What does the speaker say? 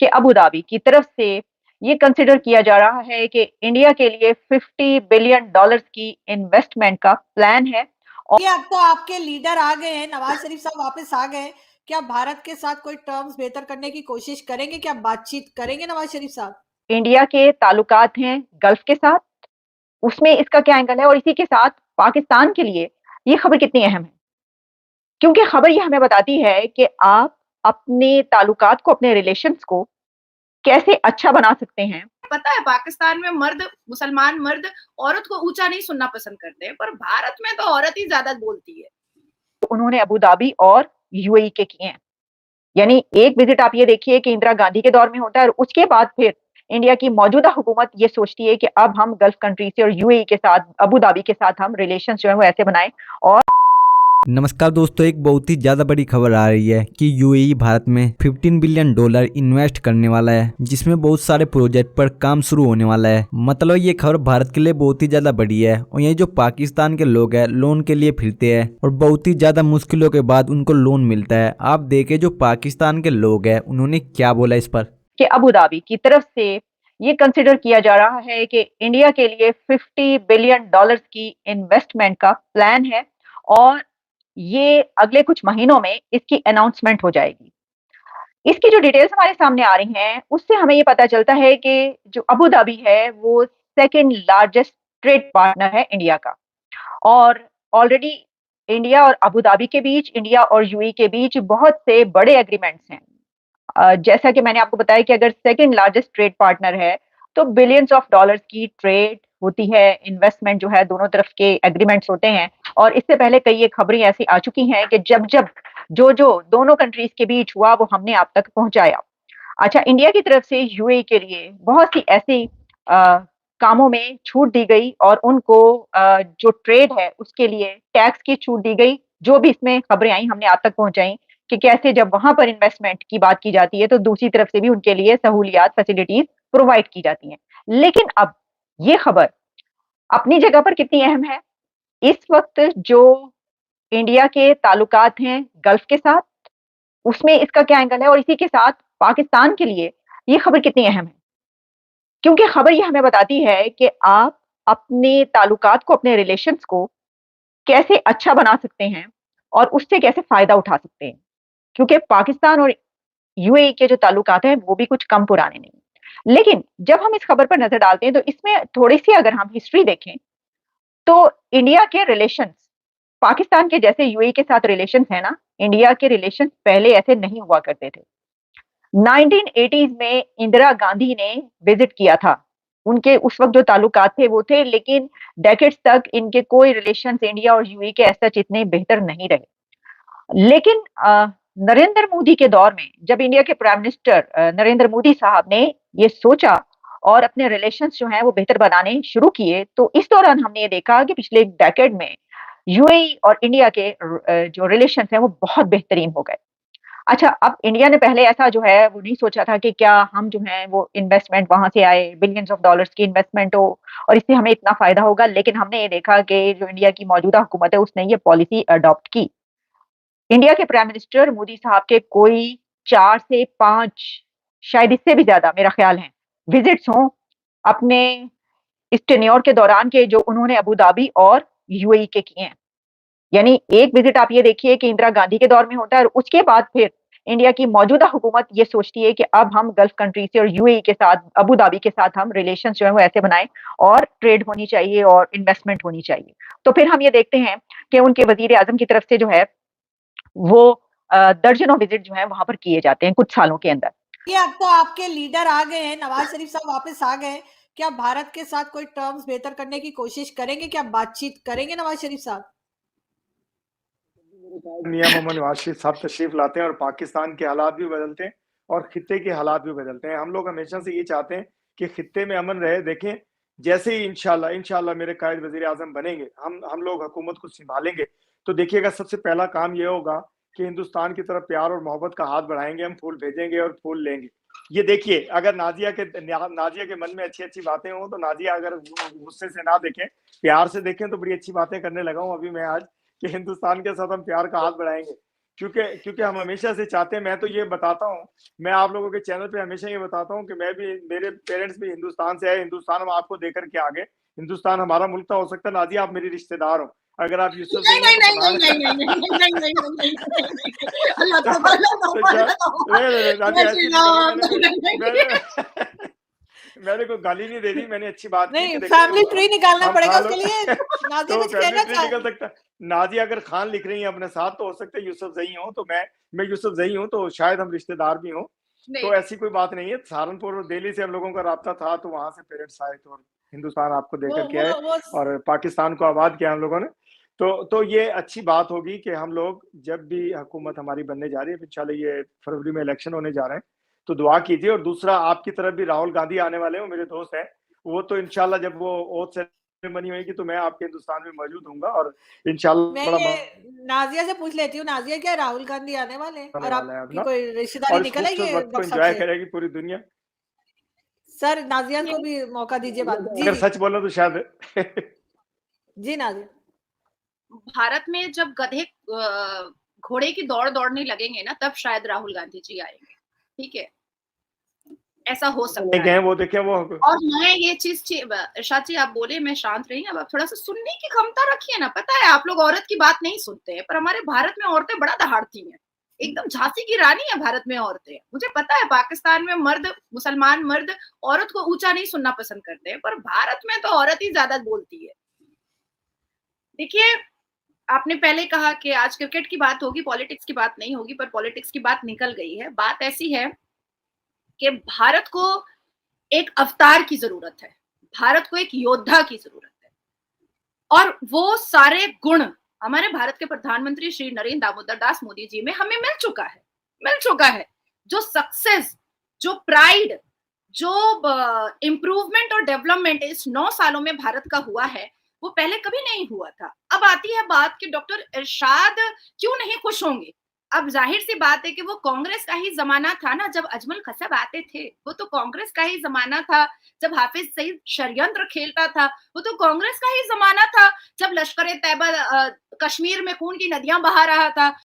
कि Abu Dhabi की तरफ से ये कंसिडर किया जा रहा है कि इंडिया के लिए $50 बिलियन की इन्वेस्टमेंट का प्लान है। और कि अब तो आपके लीडर आ गए हैं, नवाज शरीफ साहब वापस आ गए। क्या भारत के साथ कोई टर्म्स बेहतर करने की कोशिश करेंगे? क्या बातचीत करेंगे नवाज शरीफ साहब? इंडिया के ताल्लुकात हैं गल्फ के साथ, उसमें इसका क्या एंगल है, और इसी के साथ पाकिस्तान के लिए ये खबर कितनी अहम है, क्योंकि खबर ये हमें बताती है कि आप अपने ताल्लुकात को, अपने रिलेशंस को कैसे अच्छा बना सकते हैं। पता है पाकिस्तान में मर्द, मुसलमान मर्द औरत को ऊंचा नहीं सुनना पसंद करते हैं, पर भारत में तो औरत ही ज्यादा बोलती है। उन्होंने अबू धाबी और यूएई के किए हैं। यानी एक विजिट आप ये देखिए कि इंदिरा गांधी के दौर में होता है, और उसके बाद फिर इंडिया की मौजूदा हुकूमत ये सोचती है कि अब हम गल्फ कंट्री से और यूएई के साथ, अबू धाबी के साथ हम रिलेशन जो है वो ऐसे बनाएं। और नमस्कार दोस्तों, एक बहुत ही ज़्यादा बड़ी खबर आ रही है कि यूएई भारत में $15 बिलियन इन्वेस्ट करने वाला है, जिसमें बहुत सारे प्रोजेक्ट पर काम शुरू होने वाला है। मतलब ये खबर भारत के लिए बहुत ही ज़्यादा बड़ी है। और ये जो पाकिस्तान के लोग हैं लोन के लिए फिरते हैं और बहुत ही ज़्यादा मुश्किलों के बाद उनको लोन मिलता है। आप देखें जो पाकिस्तान के लोग हैं उन्होंने क्या बोला इस पर कि अबू धाबी की तरफ से ये कंसिडर किया जा रहा है कि इंडिया के लिए $50 बिलियन की इन्वेस्टमेंट का प्लान है, और ये अगले कुछ महीनों में इसकी अनाउंसमेंट हो जाएगी। इसकी जो डिटेल्स हमारे सामने आ रही हैं, उससे हमें ये पता चलता है कि जो अबू धाबी है वो सेकंड लार्जेस्ट ट्रेड पार्टनर है इंडिया का। और ऑलरेडी इंडिया और अबू धाबी के बीच, इंडिया और यूएई के बीच बहुत से बड़े एग्रीमेंट्स हैं। जैसा कि मैंने आपको बताया कि अगर सेकंड लार्जेस्ट ट्रेड पार्टनर है, तो बिलियंस ऑफ डॉलर्स की ट्रेड होती है, इन्वेस्टमेंट जो है दोनों तरफ के एग्रीमेंट्स होते हैं। और इससे पहले कई ये खबरें ऐसी आ चुकी हैं कि जब जब जो दोनों कंट्रीज के बीच हुआ वो हमने आप तक पहुंचाया। अच्छा, इंडिया की तरफ से यूएई के लिए बहुत सी ऐसी कामों में छूट दी गई, और उनको जो ट्रेड है उसके लिए टैक्स की छूट दी गई। जो भी इसमें खबरें आई हमने आप तक पहुंचाई कि कैसे जब वहां पर इन्वेस्टमेंट की बात की जाती है तो दूसरी तरफ से भी उनके लिए सहूलियात, फैसिलिटीज प्रोवाइड की जाती हैं। लेकिन अब ये खबर अपनी जगह पर कितनी अहम है। इस वक्त जो इंडिया के ताल्लुकात हैं गल्फ के साथ, उसमें इसका क्या एंगल है, और इसी के साथ पाकिस्तान के लिए ये खबर कितनी अहम है, क्योंकि खबर ये हमें बताती है कि आप अपने ताल्लुकात को, अपने रिलेशंस को कैसे अच्छा बना सकते हैं और उससे कैसे फायदा उठा सकते हैं। क्योंकि पाकिस्तान और यूएई के जो ताल्लुकात हैं वो भी कुछ कम पुराने नहीं। लेकिन जब हम इस खबर पर नजर डालते हैं तो इसमें थोड़ी सी अगर हम हिस्ट्री देखें, तो इंडिया के रिलेशंस, पाकिस्तान के जैसे यूएई के साथ रिलेशंस है ना, इंडिया के रिलेशंस पहले ऐसे नहीं हुआ करते थे। 1980s में इंदिरा गांधी ने विजिट किया था। उनके उस वक्त जो ताल्लुकात थे वो थे, लेकिन डेकेड्स तक इनके कोई रिलेशंस इंडिया और यूएई के ऐसा इतने बेहतर नहीं रहे। लेकिन नरेंद्र मोदी के दौर में जब इंडिया के प्राइम मिनिस्टर नरेंद्र मोदी साहब ने ये सोचा और अपने रिलेशंस जो हैं वो बेहतर बनाने शुरू किए, तो इस दौरान हमने ये देखा कि पिछले एक डेकेड में यूएई और इंडिया के जो रिलेशंस हैं वो बहुत बेहतरीन हो गए। अच्छा, अब इंडिया ने पहले ऐसा जो है वो नहीं सोचा था कि क्या हम जो है वो इन्वेस्टमेंट वहां से आए, बिलियंस ऑफ डॉलर्स की इन्वेस्टमेंट हो और इससे हमें इतना फायदा होगा। लेकिन हमने ये देखा कि जो इंडिया की मौजूदा हुकूमत है उसने ये पॉलिसी अडॉप्ट की। इंडिया के प्राइम मिनिस्टर मोदी साहब के कोई 4 से 5, शायद इससे भी ज्यादा मेरा ख्याल है, विजिट्स हों अपने इस टेन्योर के दौरान के जो उन्होंने अबू धाबी और यूएई के किए हैं। यानी एक विजिट आप ये देखिए कि इंदिरा गांधी के दौर में होता है, और उसके बाद फिर इंडिया की मौजूदा हुकूमत ये सोचती है कि अब हम गल्फ कंट्री से और यूएई के साथ, अबू धाबी के साथ हम रिलेशन जो है वो ऐसे बनाएं, और ट्रेड होनी चाहिए और इन्वेस्टमेंट होनी चाहिए। तो फिर हम ये देखते हैं कि उनके वजीर आजम की तरफ से जो है वो दर्जनों विजिट जो है वहां पर किए जाते हैं कुछ सालों के अंदर। कि अब तो आपके लीडर आ गए हैं, नवाज शरीफ साहब वापस आ गए। क्या भारत के साथ कोई टर्म्स बेहतर करने की कोशिश करेंगे? क्या बातचीत करेंगे नवाज शरीफ साहब? मियां मोहम्मद नवाज शरीफ साहब तशरीफ लाते हैं और पाकिस्तान के हालात भी बदलते हैं और खित्ते के हालात भी बदलते हैं। हम लोग हमेशा से ये चाहते हैं कि खित्ते में अमन रहे। देखें, जैसे ही इंशाल्लाह इंशाल्लाह मेरे कायद वजीर आजम बनेंगे, हम लोग हुकूमत को संभालेंगे, तो देखिएगा सबसे पहला काम ये होगा कि हिंदुस्तान की तरफ प्यार और मोहब्बत का हाथ बढ़ाएंगे, हम फूल भेजेंगे और फूल लेंगे। ये देखिए, अगर नाजिया के मन में अच्छी अच्छी बातें हों तो नाजिया अगर गुस्से से ना देखें, प्यार से देखें, तो बड़ी अच्छी बातें करने लगा हूं अभी मैं आज कि हिंदुस्तान के साथ हम प्यार का हाथ बढ़ाएंगे। क्योंकि हम हमेशा से चाहते हैं, मैं तो ये बताता हूँ, मैं आप लोगों के चैनल पे हमेशा ये बताता हूँ कि मैं भी, मेरे पेरेंट्स भी हिंदुस्तान से आए, हिंदुस्तान हम आपको देकर के आगे, हिंदुस्तान हमारा मुल्क था। हो सकता है नाज़िया आप मेरी रिश्तेदार हो, अगर आप यूसुफ नहीं नहीं हो नहीं तो नहीं पठान नहीं नहीं नहीं नहीं नहीं नहीं नहीं नहीं अल्लाह तो, तौबा अल्लाह तौबा क्या अल्लाह तौबा नाज़िया जय श्री ऐसी नहीं राम करी, नहीं मैंने मैंने कोई गाली नहीं दे दी, मैंने अच्छी बात की नहीं, कि देखिए फैमिली ट्री निकालना हम पड़ेगा खान उसके लिए। नाज़िया तो कुछ फैमिली कहना ट्री चाहे? निकल सकता है। नाज़िया अगर खान लिख रही हैं अपने साथ, तो हो सकता है यूसुफ ज़ई हो, तो मैं यूसुफ ज़ई हूँ, तो शायद हम रिश्तेदार भी हों। नहीं तो ऐसी कोई बात नहीं है। सहारनपुर और दिल्ली से हम लोगों का राब्ता था, तो वहाँ से पेरेंट्स आए, तो हिंदुस्तान आपको वो देकर के वो आए वो और पाकिस्तान को आबाद किया हम लोगों ने। तो ये अच्छी बात होगी कि हम लोग, जब भी हुकूमत हमारी बनने जा रही है, इंशाल्लाह ये फरवरी में इलेक्शन होने जा रहे हैं, तो दुआ कीजिए। और दूसरा, आपकी तरफ भी राहुल गांधी आने वाले हैं, वो मेरे दोस्त हैं। वो तो इंशाल्लाह जब वो ओथ सेरेमनी होगी, तो मैं आपके हिंदुस्तान में मौजूद होऊंगा और मैं इंशाल्लाह बड़ा ये नाज़िया से पूछ लेती हूँ, नाज़िया क्या राहुल गांधी आने वाले हैं? आने और वाला है आपकी अपना, कोई रिश्तेदारी और इस निकल आएगी खूबसूरत वक्त को गपशप एंजॉय से? करेगी पूरी दुनिया। सर, नाज़िया को नहीं भी मौका दीजिए बात। जी, अगर जी। सच बोलो तो शायद जी, नाज़िया। भारत में जब गधे घोड़े की दौड़ दौड़ने लगेंगे ना, तब शायद राहुल गांधी जी आएंगे। ठीक है, ऐसा हो सकता नहीं है। गए वो, देखे वो और मैं ये चीज इरशाद जी, आप बोले मैं शांत रही, अब आप थोड़ा सा सुनने की क्षमता रखिए ना। पता है आप लोग औरत की बात नहीं सुनते हैं, पर हमारे भारत में औरतें बड़ा दहाड़ती हैं, एकदम झांसी की रानी है भारत में औरतें। मुझे पता है पाकिस्तान में मर्द, मुसलमान मर्द औरत को ऊंचा नहीं सुनना पसंद करते हैं, पर भारत में तो औरत ही ज्यादा बोलती है। देखिए, आपने पहले कहा कि आज क्रिकेट की बात होगी, पॉलिटिक्स की बात नहीं होगी, पर पॉलिटिक्स की बात निकल गई है। बात ऐसी है कि भारत को एक अवतार की जरूरत है, भारत को एक योद्धा की जरूरत है, और वो सारे गुण हमारे भारत के प्रधानमंत्री श्री नरेंद्र दामोदर दास मोदी जी में हमें मिल चुका है। जो सक्सेस, जो प्राइड, जो इम्प्रूवमेंट और डेवलपमेंट इस 9 सालों में भारत का हुआ है, वो पहले कभी नहीं हुआ था। अब आती है बात कि डॉक्टर इरशाद क्यों नहीं खुश होंगे। अब जाहिर सी बात है कि वो कांग्रेस का ही जमाना था ना, जब अजमल कसब आते थे, वो तो कांग्रेस का ही जमाना था। जब हाफिज सईद षड्यंत्र खेलता था, वो तो कांग्रेस का ही जमाना था। जब लश्कर ए तैयबा कश्मीर में खून की नदियां बहा रहा था,